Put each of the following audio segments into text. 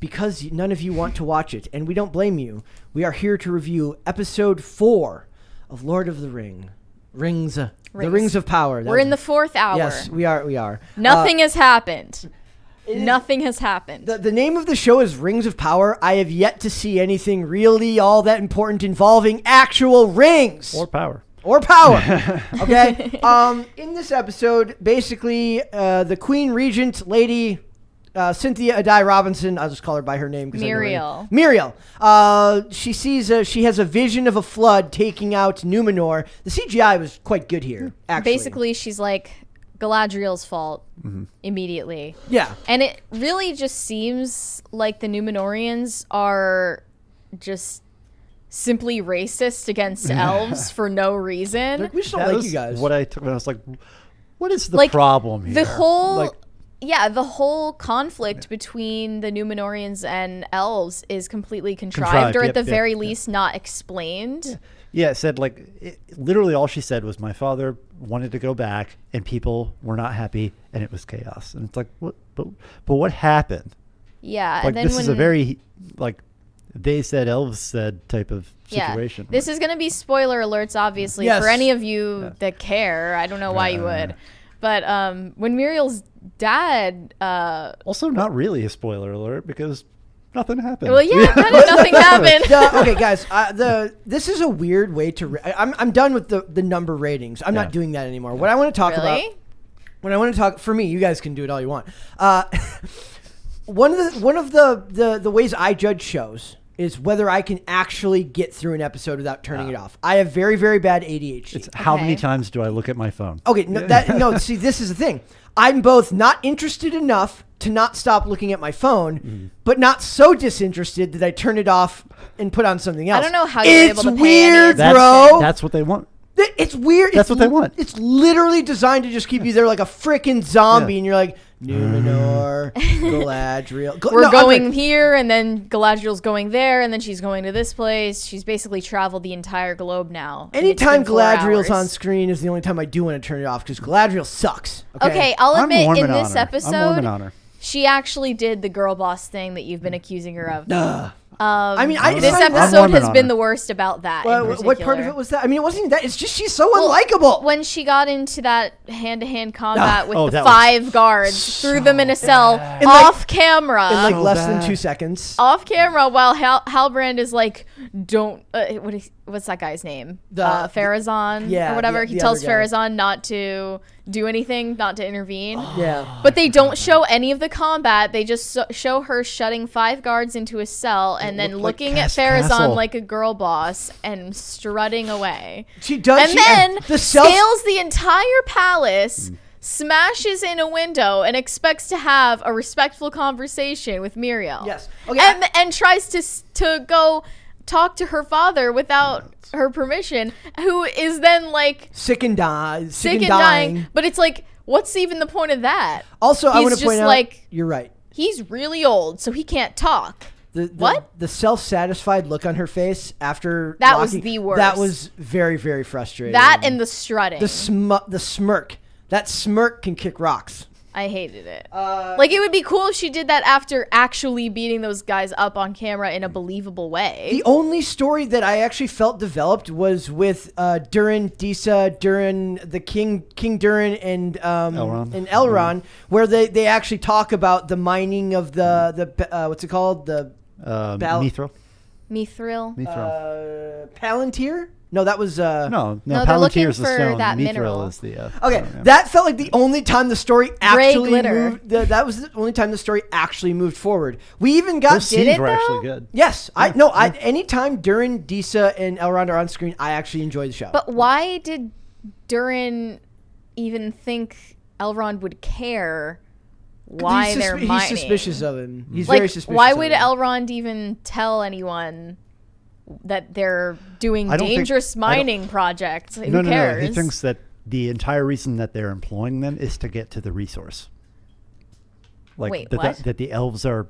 because none of you want to watch it, and we don't blame you, we are here to review episode 4 of Lord of the Rings. The Rings of Power. We're in the 4th hour. Yes, we are. Nothing has happened. Nothing has happened. The name of the show is Rings of Power. I have yet to see anything really all that important involving actual rings. Or power. Okay. In this episode, basically, the Queen Regent Lady Cynthia Adai Robinson, I'll just call her by her name. Muriel. She sees she has a vision of a flood taking out Numenor. The CGI was quite good here, actually. Basically, she's like Galadriel's fault immediately. Yeah. And it really just seems like the Numenorians are just simply racist against elves for no reason. We just don't like you guys. What I took when I was like, what is the problem here? The whole conflict between the Numenorians and elves is completely contrived or at the very least not explained. Yeah, it said literally all she said was my father wanted to go back and people were not happy and it was chaos. And it's like, what? But what happened? Yeah, like, and then this is a very they said elves said type of situation. This is going to be spoiler alerts, obviously, for any of you that care. I don't know why you would. But when Muriel's dad... also not really a spoiler alert because nothing happened. Well, yeah, kind of nothing happened. Okay, guys, this is a weird way to... I'm done with the number ratings. I'm not doing that anymore. What I want to talk about... For me, you guys can do it all you want. One of the ways I judge shows is whether I can actually get through an episode without turning it off. I have very, very bad ADHD. It's how many times do I look at my phone? Okay, see, this is the thing. I'm both not interested enough to not stop looking at my phone, but not so disinterested that I turn it off and put on something else. I don't know how you're able to pay weird, any bro. That's what they want. It's weird. That's what they want. It's literally designed to just keep you there like a freaking zombie, and you're like, Numenor, Galadriel. We're going here, and then Galadriel's going there, and then she's going to this place. She's basically traveled the entire globe now. Anytime Galadriel's on screen is the only time I do want to turn it off because Galadriel sucks. Okay, I'll admit in this I'm episode, on her. She actually did the girl boss thing that you've been accusing her of. This episode has been the worst about that. What part of it was that? I mean, it wasn't even that. It's just she's so unlikable. When she got into that hand-to-hand combat with the 5 guards, threw them in a cell off camera. In less than 2 seconds. Off camera while Halbrand is like, don't... what's that guy's name? Farazan or whatever. He tells Farazan not to do anything, not to intervene. But they don't show any of the combat. They just show her shutting 5 guards into a cell and then looking at Farazan like a girl boss and strutting away. She does. And then scales the entire palace, smashes in a window, and expects to have a respectful conversation with Muriel. Yes. Okay. And tries to go talk to her father without her permission, who is then like sick and dying. But it's like, what's even the point of that? Also, I want to point out, you're right. He's really old, so he can't talk. The self-satisfied look on her face after was the worst. That was very, very frustrating. That and the strutting. The smirk. That smirk can kick rocks. I hated it. It would be cool if she did that after actually beating those guys up on camera in a believable way. The only story that I actually felt developed was with Durin, Disa, Durin, the King Durin, and Elrond, where they actually talk about the mining of the what's it called? The Mithril. Palantir? No, that was no. They're looking Palantir's the for stone. that Mithril mineral. is the That felt like the only time the story actually moved. That was the only time the story actually moved forward. We even got those scenes were actually good. Yes, anytime Durin, Disa, and Elrond are on screen, I actually enjoy the show. But why did Durin even think Elrond would care? Why they're mining? He's suspicious of him. He's very suspicious. Why would Elrond even tell anyone that they're doing dangerous mining projects? Who cares? No. He thinks that the entire reason that they're employing them is to get to the resource. That the elves are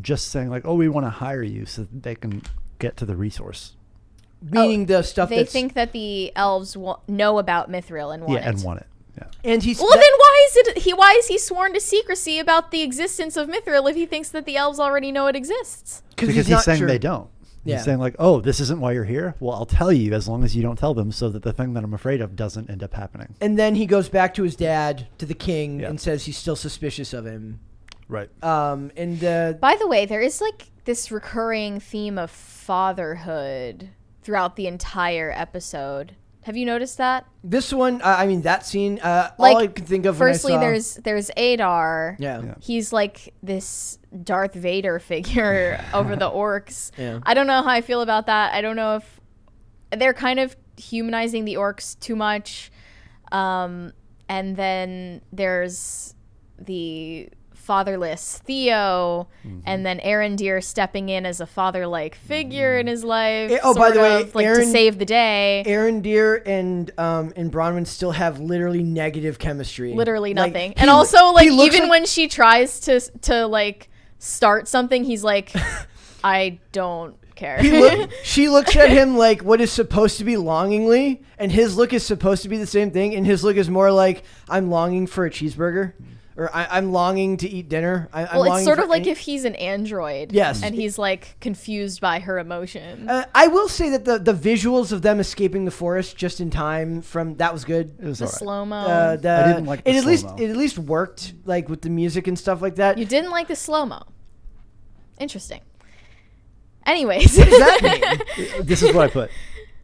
just saying like, oh, we want to hire you so that they can get to the resource. Meaning the stuff they think that the elves know about Mithril and want it. Yeah, and want it. Yeah. And then why is he sworn to secrecy about the existence of Mithril if he thinks that the elves already know it exists? Because he's saying they don't. Yeah. He's saying like, oh, this isn't why you're here. Well, I'll tell you as long as you don't tell them, so that the thing that I'm afraid of doesn't end up happening. And then he goes back to his dad, to the king, and says he's still suspicious of him. Right. And by the way, there is like this recurring theme of fatherhood throughout the entire episode. Have you noticed that? This one, I mean, that scene, all I can think of firstly, when I saw... there's Adar. Yeah. He's like this Darth Vader figure over the orcs. Yeah. I don't know how I feel about that. I don't know if they're kind of humanizing the orcs too much. And then there's the fatherless Theo, and then Arondir stepping in as a father-like figure in his life. By the way, to save the day. Arondir and Bronwyn still have literally negative chemistry. Literally nothing. And also, even when she tries to like start something, he's like, I don't care. She looks at him like what is supposed to be longingly, and his look is supposed to be the same thing, and his look is more like, I'm longing for a cheeseburger. Or I'm longing to eat dinner. It's sort of like if he's an android. Yes. And he's like confused by her emotion. I will say that the visuals of them escaping the forest just in time that was good. It was the slow-mo. I didn't like the slow-mo. It at least worked, like with the music and stuff like that. You didn't like the slow-mo. Interesting. Anyways. What does that mean? This is what I put.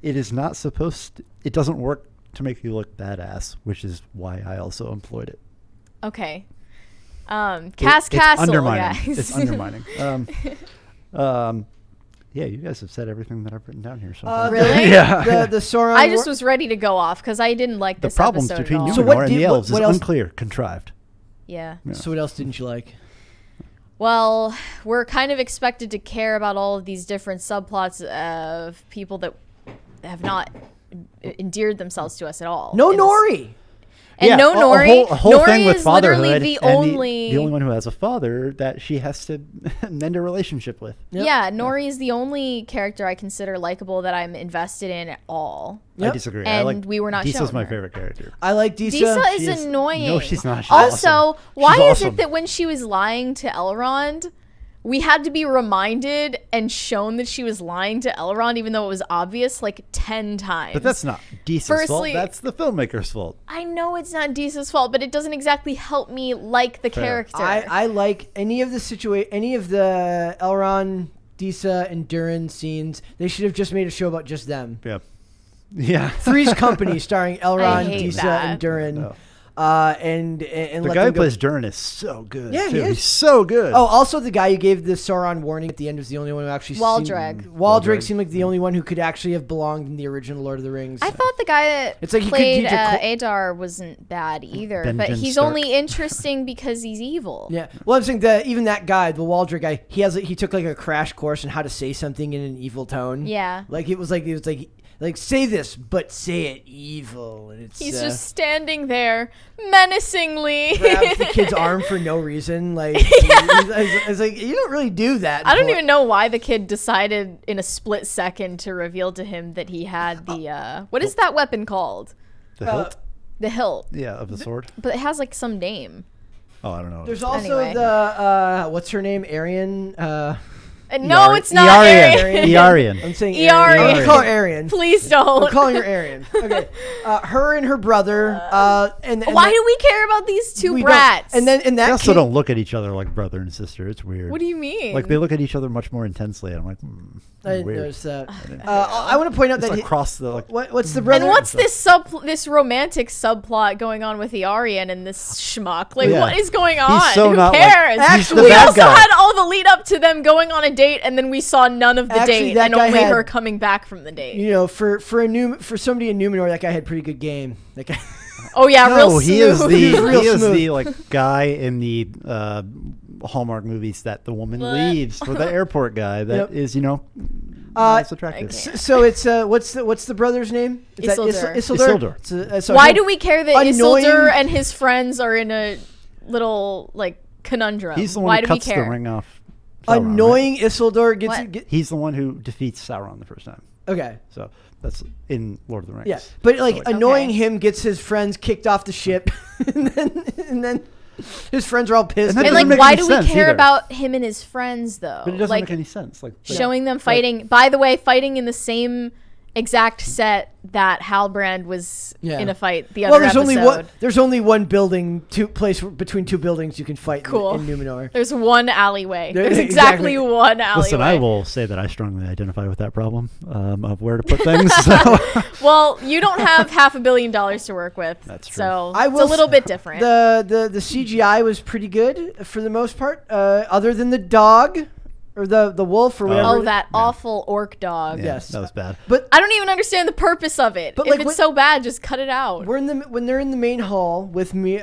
It is not supposed to, it doesn't work to make you look badass, which is why I also employed it. Okay. Castle, undermining. guys. It's undermining. Yeah, you guys have said everything that I've written down here. So really? Yeah. The Sauron. I just was ready to go off because I didn't like this problems episode between at all. Numenor and the elves is unclear, contrived. Yeah. So what else didn't you like? Well, we're kind of expected to care about all of these different subplots of people that have not endeared themselves to us at all. No Nori. And no Nori. A whole Nori thing with is fatherhood, literally the only one who has a father that she has to mend a relationship with. Yep. Yeah, Nori is the only character I consider likable that I'm invested in at all. Yep. I disagree. And we were not shown Disa's my her. favorite character. I like Disa. Disa is annoying. No, she's not. She's also, awesome. Why she's is awesome. it that when she was lying to Elrond, we had to be reminded and shown that she was lying to Elrond, even though it was obvious, like 10 times. But that's not Disa's fault. That's the filmmaker's fault. I know it's not Disa's fault, but it doesn't exactly help me like the character. I like any of the Elrond, Disa, and Durin scenes. They should have just made a show about just them. Yeah. Yeah. Three's Company starring Elrond, Disa, and Durin. No. And the guy who plays Durin is so good. Yeah, he's so good. Oh, also the guy who gave the Sauron warning at the end was the only one who actually Waldreg seemed like the only one who could actually have belonged in the original Lord of the Rings. I thought the guy that played Adar wasn't bad either, but he's only interesting because he's evil. Yeah. Well, I'm saying that even that guy, the Waldreg guy, he took like a crash course on how to say something in an evil tone. Yeah. Like it was like say this, but say it evil, and he's just standing there menacingly. Grabs the kid's arm for no reason. Like I was like, you don't really do that. I don't even know why the kid decided in a split second to reveal to him that he had the what is that weapon called? The hilt. The hilt. Yeah, of the sword. But it has like some name. Oh, I don't know. There's also the what's her name, Arian. No, it's not Arian. Earian. I'm saying Earian. I'm call her Arian. Please don't. I'm calling her Arian. Okay. Her and her brother. And why do we care about these two brats? And then they also don't look at each other like brother and sister. It's weird. What do you mean? Like they look at each other much more intensely. And I'm like, I didn't notice that. I want to point out that across the what's the brother? And what's this romantic subplot going on with the Arian and this schmuck? Like what is going on? He's so Who cares? Actually, we also had all the lead up to them going on a date, and then we saw none of the date, and only her coming back from the date. You know, for somebody in Numenor, that guy had pretty good game. That guy. Oh yeah, real smooth. He is the like guy in the Hallmark movies that the woman leaves for the airport guy. That is, not as attractive. So it's what's the brother's name? Isildur. Why do we care that Isildur and his friends are in a little like conundrum? He's the one who cuts the ring off. Sauron, annoying, right? Isildur gets. He's the one who defeats Sauron the first time. Okay. So that's in Lord of the Rings. Yeah, but like annoying him gets his friends kicked off the ship, and then his friends are all pissed. And like, why do we care about him and his friends though? But it doesn't make any sense. Like showing them fighting. By the way, fighting in the same exact set that Halbrand was in a fight the other episode. There's only one building, place between two buildings you can fight in Numenor. There's one alleyway. There's exactly one alleyway. Listen, I will say that I strongly identify with that problem of where to put things. So. Well, you don't have $500 million to work with. That's true. So it's a little bit different. The CGI was pretty good for the most part, other than the dog. Or the wolf or whatever. Oh, that awful orc dog. Yeah, yes, that was bad. But I don't even understand the purpose of it. But if it's so bad, just cut it out. When they're in the main hall with me,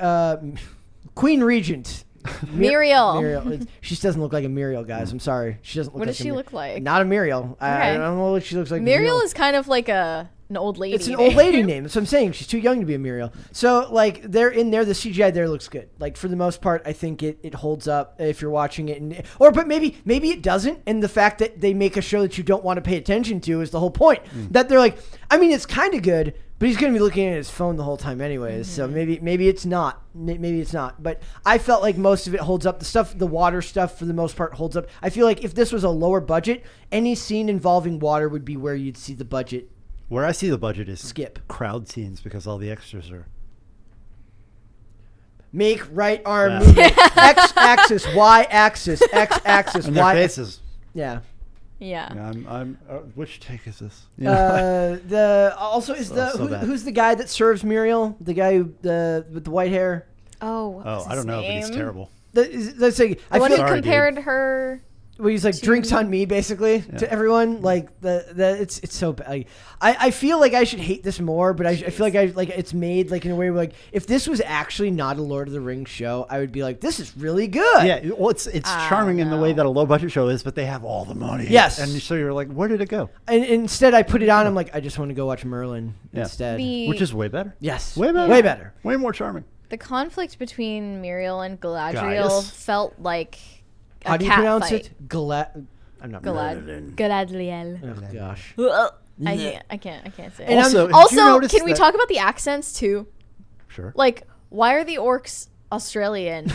Queen Regent. Muriel. She doesn't look like a Muriel, guys. I'm sorry. She doesn't look what like does she look like? Not a Muriel. Okay. I don't know what she looks like. Muriel is kind of like an old lady. It's an old lady name. That's what I'm saying. She's too young to be a Muriel. So, like, they're in there. The CGI there looks good. Like, for the most part, I think it holds up if you're watching it. But maybe it doesn't. And the fact that they make a show that you don't want to pay attention to is the whole point. That they're like, I mean, it's kind of good, but he's going to be looking at his phone the whole time anyways. So maybe it's not. Maybe it's not. But I felt like most of it holds up. The water stuff, for the most part, holds up. I feel like if this was a lower budget, any scene involving water would be where you'd see the budget. Where I see the budget is skip crowd scenes because all the extras are. Make right arm movement. X axis, Y axis, X axis, and Y. Their faces. Yeah. I'm. Which take is this? Who's the guy that serves Muriel? The guy with the white hair. Oh, I don't know, but he's terrible. Let's say the one who compared her. Well, he's like drinks on me basically to everyone. Like it's so bad. Like, I feel like I should hate this more, but I feel like it's made like in a way where like if this was actually not a Lord of the Rings show, I would be like, this is really good. Yeah, well, it's charming in the way that a low budget show is, but they have all the money. Yes, and so you're like, where did it go? And instead, I put it on. I'm like, I just want to go watch Merlin instead, which is way better. Yes, way better, way more charming. The conflict between Muriel and Galadriel felt like. How do you pronounce fight. it? I'm not Galadriel. Oh gosh. I can't say it. And also, can we talk about the accents too? Sure. Like, why are the orcs Australian?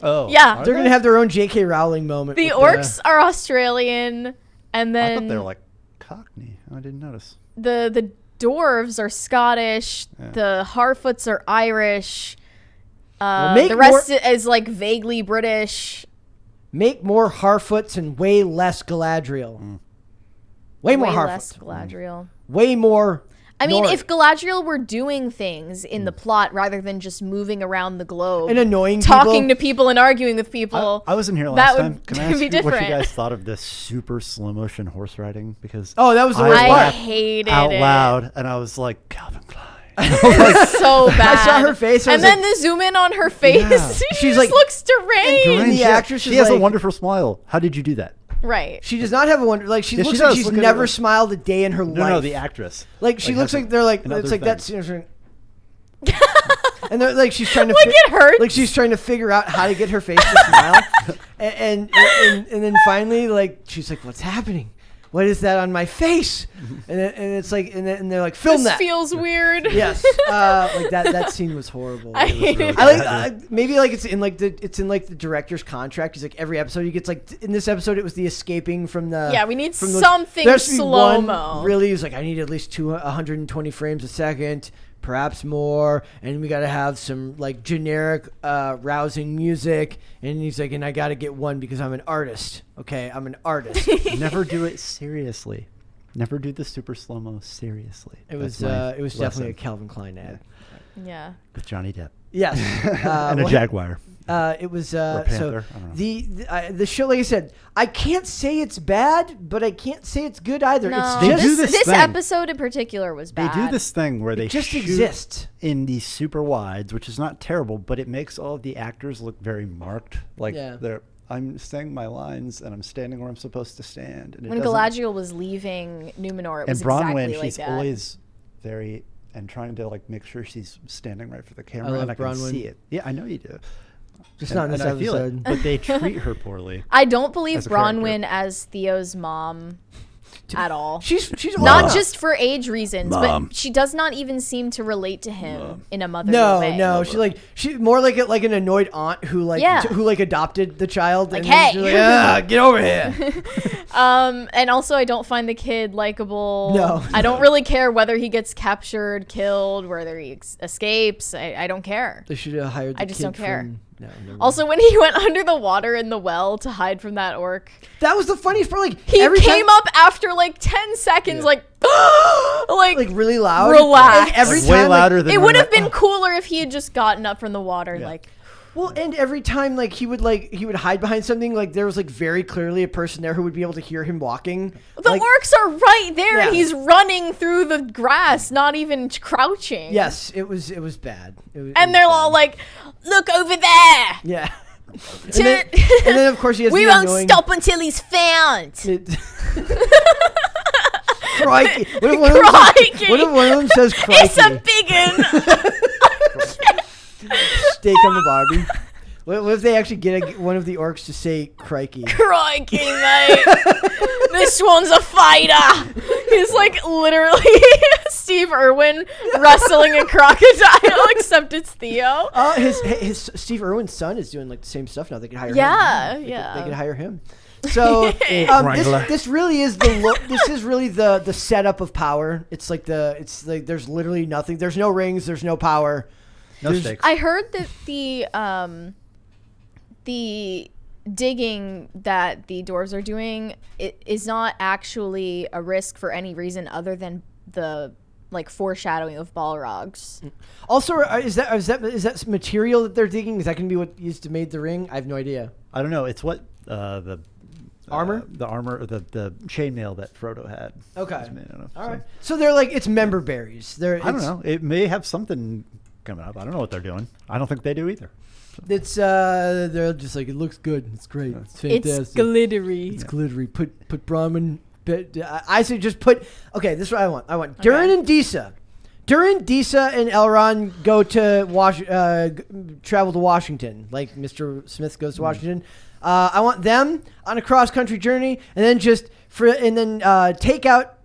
Yeah. They're gonna have their own J.K. Rowling moment. The orcs are Australian, and then I thought they were like Cockney. I didn't notice. The dwarves are Scottish. Yeah. The Harfoots are Irish. The rest is like vaguely British. Make more Harfoots and way less Galadriel. Way more Harfoots. Less Galadriel. Way more. I mean, if Galadriel were doing things in the plot rather than just moving around the globe and annoying talking to people and arguing with people. I wasn't here last time. Can I ask you what you guys thought of this super slow motion horse riding? Because that was the worst part. I hated out it. loud, and I was like, Calvin Klein. Like, so bad. I saw her face, and then the zoom in on her face. Yeah. She's like, looks deranged. The actress, she has a wonderful smile. How did you do that? Right. She does not have a wonder. Like she looks like she's never smiled a day in her life. No, the actress. Like she looks like they're like it's like that. And they're like she's trying to. It hurts. Like she's trying to figure out how to get her face to smile, and then finally like she's like, "What's happening? What is that on my face?" And it's like, and they're like, "Film that." This feels weird. Yes, like that scene was horrible. I hate it. I like maybe like it's in the director's contract. He's like every episode he gets like in this episode it was the escaping from the. Yeah, we need something slow mo. Really, he's like I need at least 120 frames a second. Perhaps more, and we got to have some like generic rousing music, and he's like, and I got to get one because I'm an artist. Okay, I'm an artist. Never do it seriously. Never do the super slow-mo seriously. It was definitely a Calvin Klein ad. Yeah. With Johnny Depp. Yes. And a Jaguar. It was so the show. Like I said, I can't say it's bad, but I can't say it's good either. No, it's just this episode in particular was bad. They do this thing where they just shoot exist in these super wides, which is not terrible, but it makes all of the actors look very marked. Like I'm saying my lines and I'm standing where I'm supposed to stand. And when Galadriel was leaving Numenor, it was exactly like that. She's always very and trying to like make sure she's standing right for the camera, and I can see it. Yeah, I know you do. Just not in this episode. But they treat her poorly. I don't believe Bronwyn as Theo's mom. at all. She's not just for age reasons, but she does not even seem to relate to him in a motherly way. No, she's more like an annoyed aunt who adopted the child. Like, and hey, she's like, get over here. And also I don't find the kid likable. No, I don't really care whether he gets captured, killed, whether he escapes. I don't care. They should have hired. I just don't care. Also, when he went under the water in the well to hide from that orc, that was the funniest part. Like, he came up after like 10 seconds, like really loud. Relax. Every time, way louder than it would have been cooler if he had just gotten up from the water, like. Well, and every time he would hide behind something, like there was like very clearly a person there who would be able to hear him walking. The orcs are right there. Yeah. He's running through the grass, not even crouching. Yes, it was bad. And they're all like, "Look over there." Yeah. And then of course he has. We won't stop until he's found. Crikey! What if one of them says crikey? It's a biggin. Steak on the Barbie. What if they actually get one of the orcs to say crikey? Crikey, mate. This one's a fighter. He's like literally Steve Irwin wrestling a crocodile, except it's Theo. His Steve Irwin's son is doing like the same stuff now. They could hire him. Yeah. They could hire him. So this really is this is really the setup of power. It's like there's literally nothing. There's no rings. There's no power. No stakes. I heard that the digging that the dwarves are doing is not actually a risk for any reason other than the foreshadowing of Balrogs. Also, is that material that they're digging? Is that going to be what used to made the ring? I have no idea. I don't know. It's what the armor, the chainmail that Frodo had. Okay. All right. So they're like it's member berries. I don't know. It may have something coming up. I don't know what they're doing. I don't think they do either. It's they're just like it looks good. It's great. It's fantastic. It's glittery. It's glittery. Put Bronwyn. I say just put. Okay, this is what I want. I want Durin and Disa. Durin, Disa, and Elrond go to travel to Washington, like Mr. Smith goes to Washington. I want them on a cross country journey, and then take out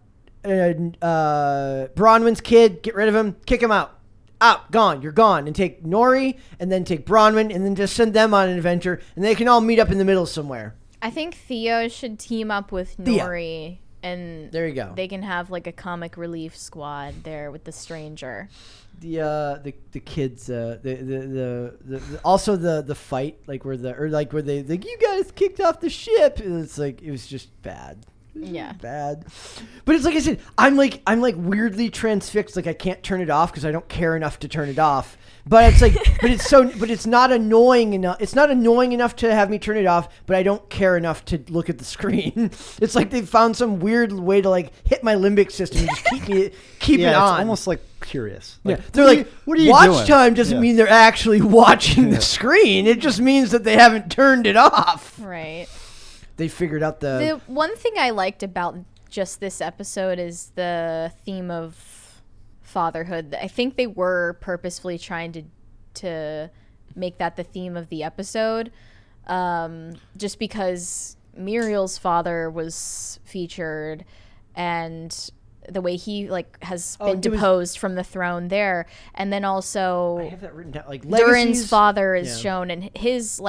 Bronwyn's kid, get rid of him, kick him out. Out, gone, you're gone. And take Nori, and then take Bronwyn, and then just send them on an adventure, and they can all meet up in the middle somewhere. I think Theo should team up with Nori, and there you go. They can have like a comic relief squad there with the stranger. The kids, also the fight, where they you guys kicked off the ship. It's like it was just bad. Yeah, bad. But it's like I said, I'm like weirdly transfixed. Like I can't turn it off because I don't care enough to turn it off. But it's like, but it's not annoying enough. It's not annoying enough to have me turn it off. But I don't care enough to look at the screen. It's like they found some weird way to hit my limbic system and just keep it on. It's almost like curious. They're like, what are you doing? Watch time doesn't mean they're actually watching the screen. It just means that they haven't turned it off. Right. They figured out the one thing I liked about just this episode is the theme of fatherhood. I think they were purposefully trying to make that the theme of the episode, just because Muriel's father was featured and the way he has been deposed from the throne there, and then also I have that written down. Durin's father is shown and his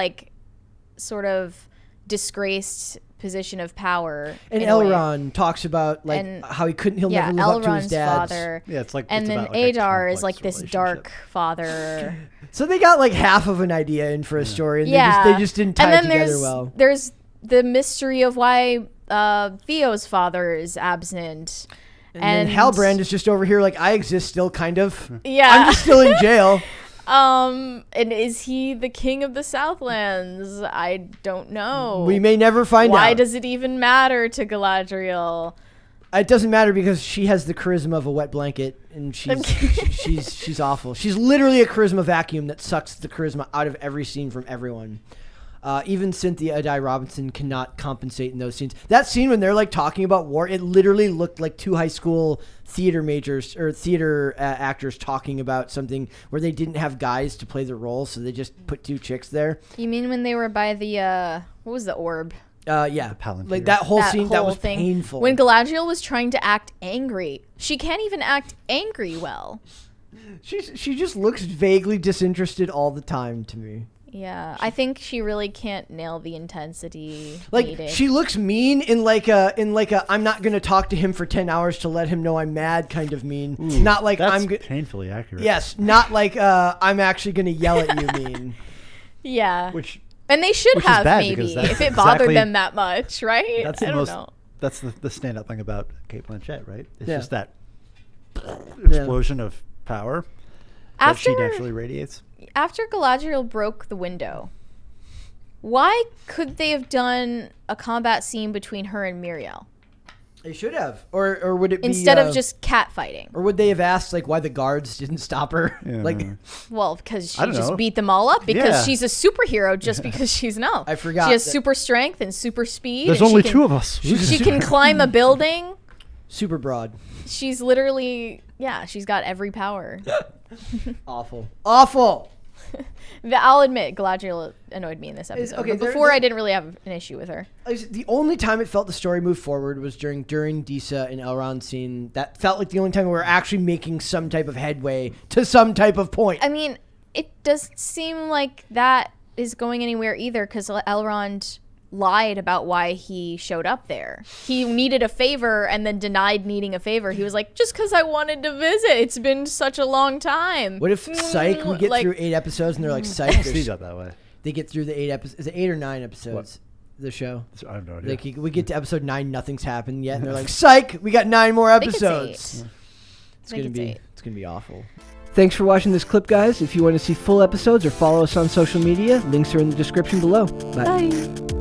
sort of disgraced position of power. And Elrond talks about how he'll never live up to his dad's father. Yeah, it's like, and then Adar is this dark father. So they got half of an idea in for a story, and they just didn't tie it together well. There's the mystery of why Theo's father is absent. And then Halbrand is just over here I exist still, kind of. Yeah. I'm just still in jail. And is he the king of the Southlands? I don't know. We may never find out. Why does it even matter to Galadriel? It doesn't matter because she has the charisma of a wet blanket, and she's awful. She's literally a charisma vacuum that sucks the charisma out of every scene from everyone. Even Cynthia Addai Robinson cannot compensate in those scenes. That scene when they're talking about war, it literally looked like two high school theater majors or theater actors talking about something where they didn't have guys to play the role, so they just put two chicks there. You mean when they were by the what was the orb? Yeah. Like that whole scene, that was painful. When Galadriel was trying to act angry, she can't even act angry well. She just looks vaguely disinterested all the time to me. Yeah, I think she really can't nail the intensity. Like needed. She looks mean in like a I'm not gonna talk to him for 10 hours to let him know I'm mad kind of mean. Ooh, not like that's painfully accurate. Yes, not like I'm actually gonna yell at you mean. Yeah. And they should have maybe if it bothered them that much, right? That's I don't know. That's the stand-up thing about Cate Blanchett, right? It's just that explosion of power that she naturally radiates. After Galadriel broke the window, why could they have done a combat scene between her and Miriel? They should have, or would it be instead of just cat fighting? Or would they have asked like why the guards didn't stop her? Yeah. Well, because she just beat them all up. Because she's a superhero. Just because she's I forgot. She has super strength and super speed. There's only two of us. She can climb a building. Super broad. She's literally she's got every power. Awful. I'll admit, Galadriel annoyed me in this episode. Okay, before I didn't really have an issue with her. The only time it felt the story moved forward was during Disa and Elrond scene. That felt like the only time we were actually making some type of headway to some type of point. I mean, it doesn't seem like that is going anywhere either, because Elrond lied about why he showed up there. He needed a favor and then denied needing a favor. He was like, just because I wanted to visit. It's been such a long time. What if Psych, we get through 8 episodes and they're like, Psych. See that way. They get through the 8 episodes. Is it 8 or 9 episodes? The show? I have no idea. Like, we get to episode 9, nothing's happened yet. And they're like, Psych, we got 9 more episodes. It's going to be awful. Thanks for watching this clip, guys. If you want to see full episodes or follow us on social media, links are in the description below. Bye.